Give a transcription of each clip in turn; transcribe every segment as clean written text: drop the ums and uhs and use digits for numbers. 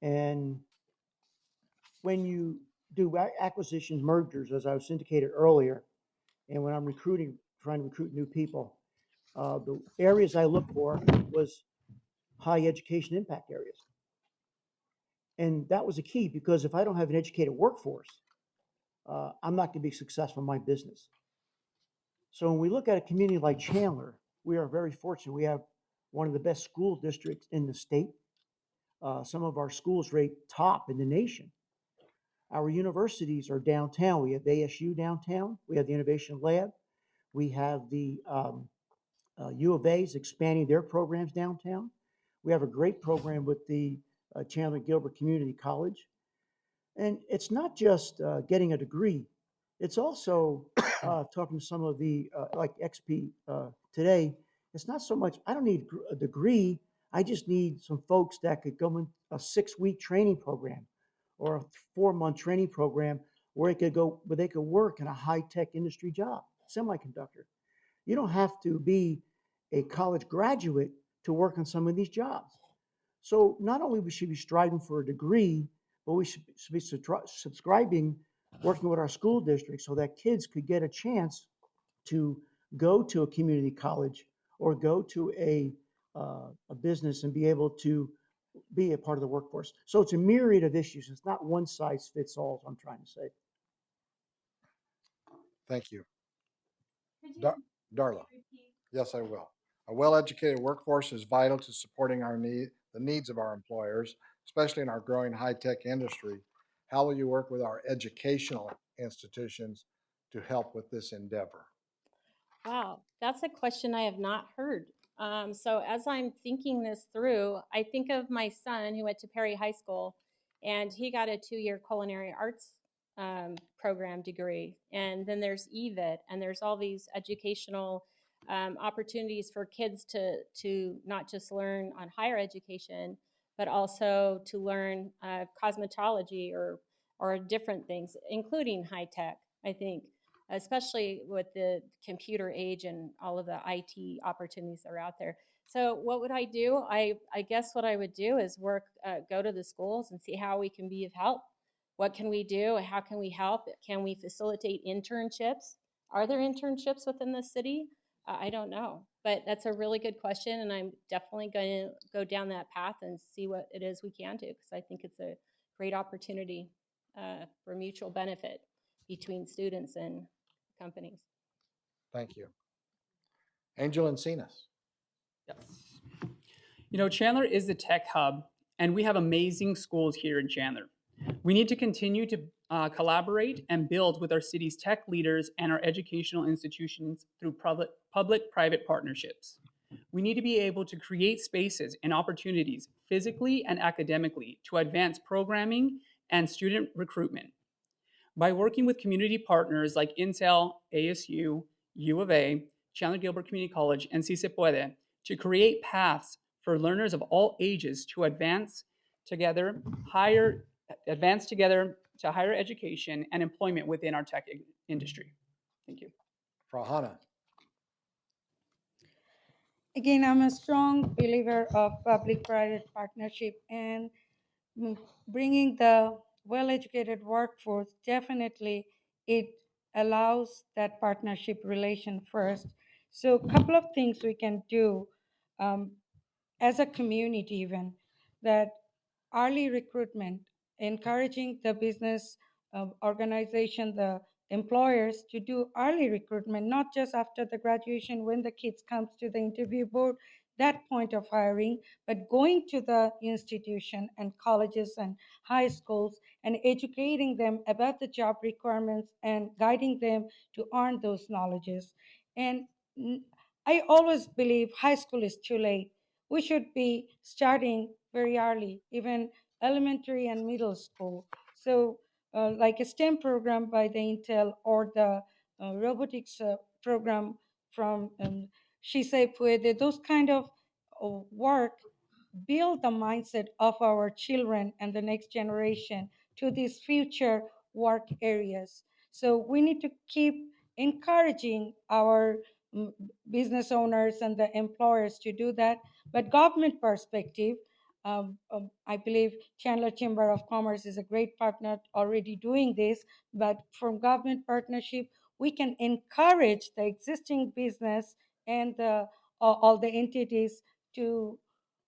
And when you do acquisitions, mergers, as I was indicated earlier, and when I'm recruiting, trying to recruit new people, the areas I look for was high education impact areas. And that was a key because if I don't have an educated workforce, I'm not going to be successful in my business. So when we look at a community like Chandler, we are very fortunate. We have one of the best school districts in the state. Some of our schools rate top in the nation. Our universities are downtown. We have ASU downtown. We have the Innovation Lab. We have the U of A's expanding their programs downtown. We have a great program with the Chandler Gilbert Community College. And it's not just getting a degree. It's also talking to some of the, like XP today, it's not so much, I don't need a degree. I just need some folks that could go in a 6-week training program or a 4-month training program where they could work in a high-tech industry job, semiconductor. You don't have to be a college graduate to work on some of these jobs. So not only we should be striving for a degree, but we should be subscribing, working with our school district so that kids could get a chance to go to a community college or go to a business and be able to be a part of the workforce. So it's a myriad of issues. It's not one size fits all, is what I'm trying to say. Thank you. Darla. Yes, I will. A well-educated workforce is vital to supporting the needs of our employers, especially in our growing high-tech industry. How will you work with our educational institutions to help with this endeavor? Wow, that's a question I have not heard. So as I'm thinking this through, I think of my son who went to Perry High School, and he got a 2-year culinary arts program degree. And then there's EVIT, and there's all these educational opportunities for kids to not just learn on higher education, but also to learn cosmetology or different things, including high tech, I think, especially with the computer age and all of the IT opportunities that are out there. So what would I do? I guess what I would do is go to the schools and see how we can be of help. What can we do? How can we help? Can we facilitate internships? Are there internships within the city? I don't know, but that's a really good question, and I'm definitely going to go down that path and see what it is we can do, because I think it's a great opportunity for mutual benefit between students and companies. Thank you. Angel Encinas. Yes. Chandler is the tech hub, and we have amazing schools here in Chandler. We need to continue to collaborate and build with our city's tech leaders and our educational institutions through public-private partnerships. We need to be able to create spaces and opportunities physically and academically to advance programming and student recruitment. By working with community partners like Intel, ASU, U of A, Chandler Gilbert Community College, and Si Se Puede to create paths for learners of all ages to advance together to higher education and employment within our tech industry. Thank you. Farhana. Again, I'm a strong believer of public-private partnership, and bringing the well-educated workforce, definitely it allows that partnership relation first. So a couple of things we can do um, as a community even, that early recruitment, encouraging the business organization, the employers to do early recruitment, not just after the graduation when the kids comes to the interview board, that point of hiring, but going to the institution and colleges and high schools and educating them about the job requirements and guiding them to earn those knowledges. And I always believe high school is too late. We should be starting very early, even elementary and middle school. So, like a STEM program by the Intel or the robotics program from Shisei Puede, those kind of work build the mindset of our children and the next generation to these future work areas. So we need to keep encouraging our business owners and the employers to do that. But government perspective, I believe Chandler Chamber of Commerce is a great partner already doing this, but from government partnership, we can encourage the existing business and all the entities to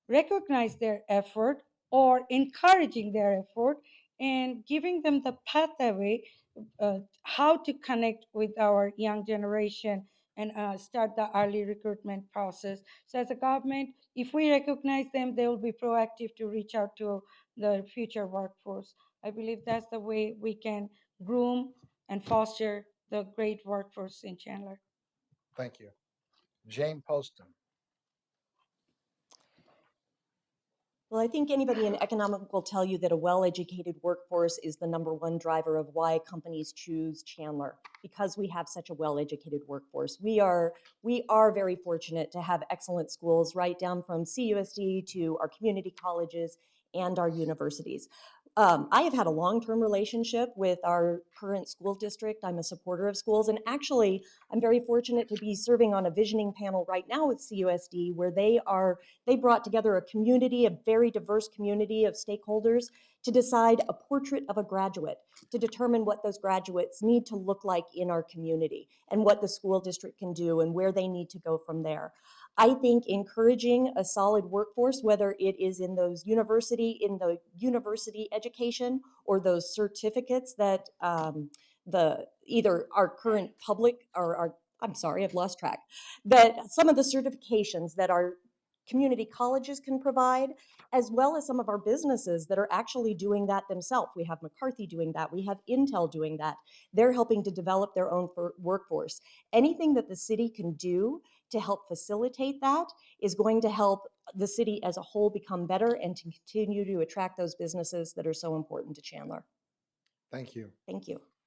recognize their effort or encouraging their effort and giving them the pathway how to connect with our young generation and start the early recruitment process. So as a government, if we recognize them, they will be proactive to reach out to the future workforce. I believe that's the way we can groom and foster the great workforce in Chandler. Thank you. Jane Poston. Well, I think anybody in economic will tell you that a well-educated workforce is the #1 driver of why companies choose Chandler, because we have such a well-educated workforce. We are very fortunate to have excellent schools, right down from CUSD to our community colleges and our universities. I have had a long-term relationship with our current school district. I'm a supporter of schools, and actually, I'm very fortunate to be serving on a visioning panel right now with CUSD, where they brought together a community, a very diverse community of stakeholders, to decide a portrait of a graduate, to determine what those graduates need to look like in our community and what the school district can do and where they need to go from there. I think encouraging a solid workforce, whether it is in the university education or those certificates that either our current public or our, I'm sorry, I've lost track, that some of the certifications that our community colleges can provide, as well as some of our businesses that are actually doing that themselves. We have McCarthy doing that. We have Intel doing that. They're helping to develop their own workforce. Anything that the city can do to help facilitate that is going to help the city as a whole become better and to continue to attract those businesses that are so important to Chandler. Thank you. Thank you.